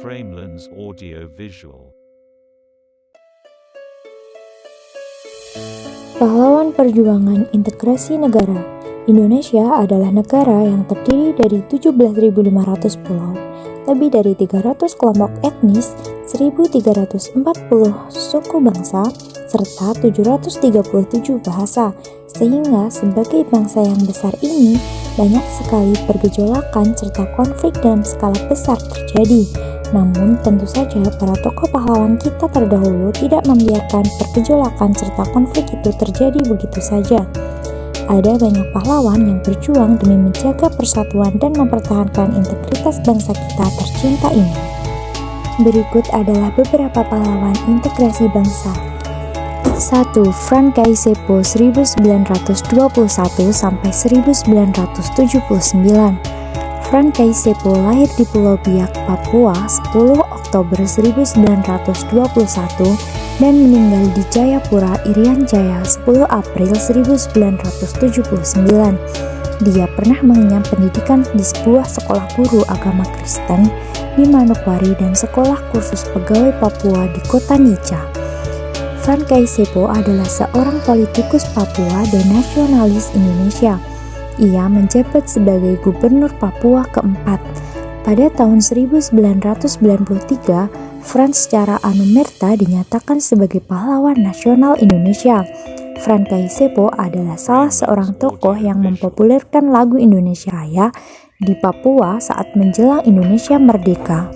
Framelens Audio Visual. Pahlawan Perjuangan Integrasi Negara. Indonesia adalah negara yang terdiri dari 17.500 pulau, lebih dari 300 kelompok etnis, 1.340 suku bangsa, serta 737 bahasa. Sehingga sebagai bangsa yang besar ini, banyak sekali pergejolakan serta konflik dalam skala besar terjadi. Namun tentu saja para tokoh pahlawan kita terdahulu tidak membiarkan pergejolakan serta konflik itu terjadi begitu saja. Ada banyak pahlawan yang berjuang demi menjaga persatuan dan mempertahankan integritas bangsa kita tercinta ini. Berikut adalah beberapa pahlawan integrasi bangsa. 1. Frankai Sepo 1921 sampai 1979. Frankai Sepo lahir di Pulau Biak, Papua 10 Oktober 1921 dan meninggal di Jayapura, Irian Jaya 10 April 1979. Dia pernah mengenyam pendidikan di sebuah sekolah guru agama Kristen di Manokwari dan sekolah kursus pegawai Papua di kota Nica. Frankai Sepo adalah seorang politikus Papua dan nasionalis Indonesia. Ia menjabat sebagai gubernur Papua keempat. Pada tahun 1993, Frans secara anumerta dinyatakan sebagai pahlawan nasional Indonesia. Frankai Sepo adalah salah seorang tokoh yang mempopulerkan lagu Indonesia Raya di Papua saat menjelang Indonesia merdeka.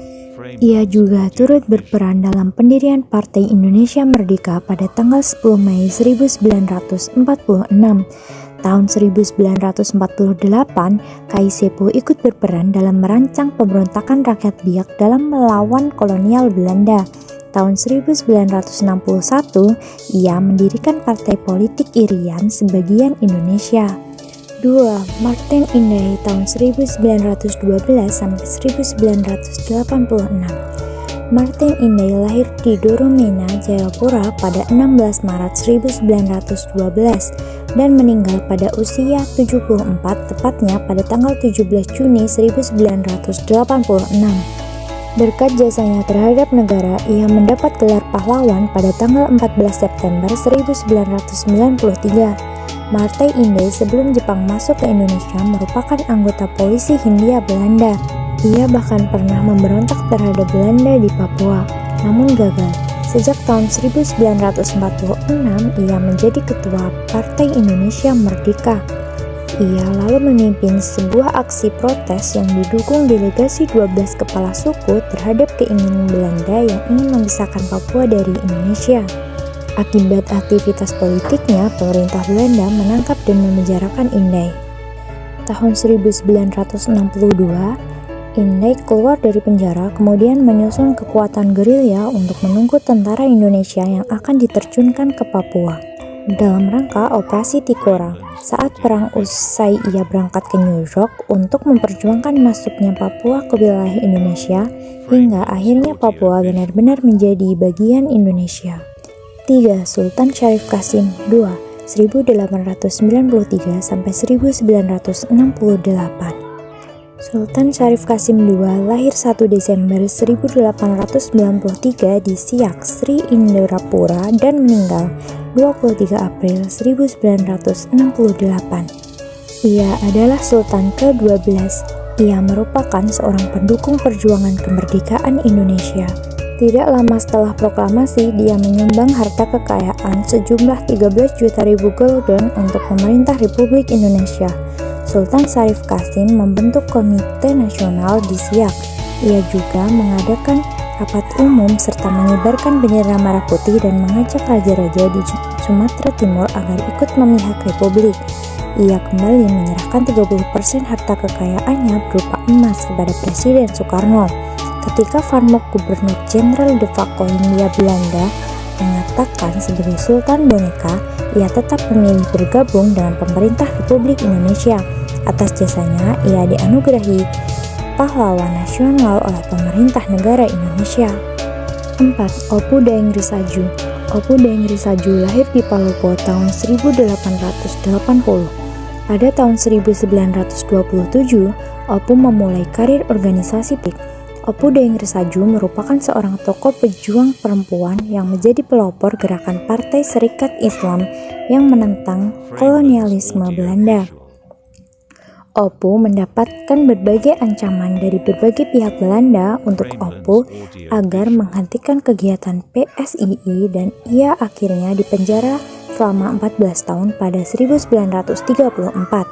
Ia juga turut berperan dalam pendirian Partai Indonesia Merdeka pada tanggal 10 Mei 1946. Tahun 1948, Kai Sepo ikut berperan dalam merancang pemberontakan rakyat Biak dalam melawan kolonial Belanda. Tahun 1961, ia mendirikan partai politik Irian sebagian Indonesia. 2. Martin Inday tahun 1912 sampai 1986. Martin Inday lahir di Doromena, Jayapura pada 16 Maret 1912 dan meninggal pada usia 74, tepatnya pada tanggal 17 Juni 1986. Berkat jasanya terhadap negara, ia mendapat gelar pahlawan pada tanggal 14 September 1993. Martin Inday sebelum Jepang masuk ke Indonesia merupakan anggota polisi Hindia Belanda. Ia bahkan pernah memberontak terhadap Belanda di Papua, namun gagal. Sejak tahun 1946, ia menjadi ketua Partai Indonesia Merdeka. Ia lalu memimpin sebuah aksi protes yang didukung delegasi 12 kepala suku terhadap keinginan Belanda yang ingin memisahkan Papua dari Indonesia. Akibat aktivitas politiknya, pemerintah Belanda menangkap dan memenjarakan Inday. Tahun 1962, Inday keluar dari penjara, kemudian menyusun kekuatan gerilya untuk menunggu tentara Indonesia yang akan diterjunkan ke Papua. Dalam rangka Operasi Tikora, saat perang usai ia berangkat ke New York untuk memperjuangkan masuknya Papua ke wilayah Indonesia, hingga akhirnya Papua benar-benar menjadi bagian Indonesia. 3. Sultan Syarif Qasim II 1893 sampai 1968. Sultan Syarif Qasim II lahir 1 Desember 1893 di Siak, Sri Indrapura dan meninggal 23 April 1968. Ia adalah Sultan ke-12. Ia merupakan seorang pendukung perjuangan kemerdekaan Indonesia. Tidak lama setelah proklamasi, dia menyumbang harta kekayaan sejumlah 13 juta ribu gulden untuk pemerintah Republik Indonesia. Sultan Syarif Qasim membentuk Komite Nasional di Siak. Ia juga mengadakan rapat umum serta mengibarkan bendera merah putih dan mengajak raja-raja di Sumatera Timur agar ikut memihak Republik. Ia kembali menyerahkan 30% harta kekayaannya berupa emas kepada Presiden Soekarno. Ketika Van Mock, Gubernur Jenderal de facto Hindia Belanda, mengatakan sebagai Sultan Boneka, ia tetap memilih bergabung dengan pemerintah Republik Indonesia. Atas jasanya, ia dianugerahi pahlawan nasional oleh pemerintah negara Indonesia. 4. Opu Daeng Risaju. Opu Daeng Risaju lahir di Palopo tahun 1880. Pada tahun 1927, Opu memulai karir organisasi politik. Opu Daeng Resaju merupakan seorang tokoh pejuang perempuan yang menjadi pelopor gerakan Partai Serikat Islam yang menentang kolonialisme Belanda. Opu mendapatkan berbagai ancaman dari berbagai pihak Belanda untuk Opu agar menghentikan kegiatan PSII dan ia akhirnya dipenjara selama 14 tahun pada 1934.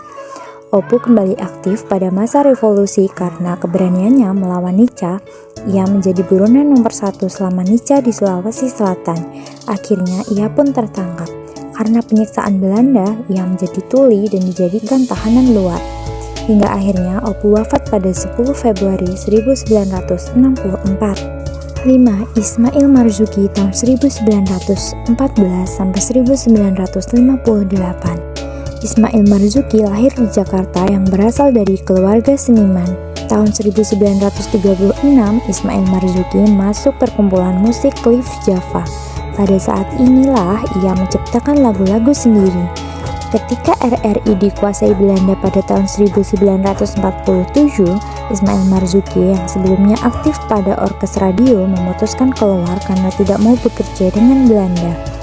Opu kembali aktif pada masa revolusi karena keberaniannya melawan Nica. Ia menjadi buronan nomor 1 selama Nica di Sulawesi Selatan. Akhirnya ia pun tertangkap. Karena penyiksaan Belanda, ia menjadi tuli dan dijadikan tahanan luar. Hingga akhirnya Opu wafat pada 10 Februari 1964. 5. Ismail Marzuki tahun 1914 sampai 1958. Ismail Marzuki lahir di Jakarta yang berasal dari keluarga seniman. Tahun 1936, Ismail Marzuki masuk perkumpulan musik Cliff Java. Pada saat inilah ia menciptakan lagu-lagu sendiri. Ketika RRI dikuasai Belanda pada tahun 1947, Ismail Marzuki yang sebelumnya aktif pada orkes radio memutuskan keluar karena tidak mau bekerja dengan Belanda.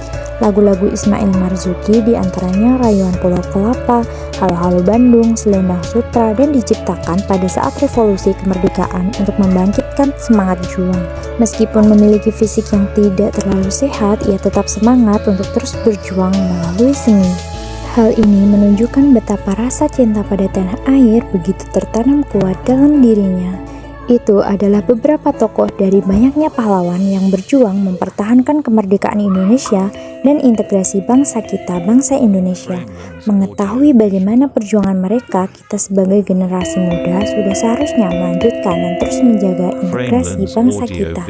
Lagu-lagu Ismail Marzuki diantaranya Rayuan Pulau Kelapa, Halo Halo Bandung, Selendang Sutra, dan diciptakan pada saat revolusi kemerdekaan untuk membangkitkan semangat juang. Meskipun memiliki fisik yang tidak terlalu sehat, ia tetap semangat untuk terus berjuang melalui seni. Hal ini menunjukkan betapa rasa cinta pada tanah air begitu tertanam kuat dalam dirinya. Itu adalah beberapa tokoh dari banyaknya pahlawan yang berjuang mempertahankan kemerdekaan Indonesia dan integrasi bangsa kita, bangsa Indonesia. Mengetahui bagaimana perjuangan mereka, kita sebagai generasi muda sudah seharusnya melanjutkan dan terus menjaga integrasi bangsa kita.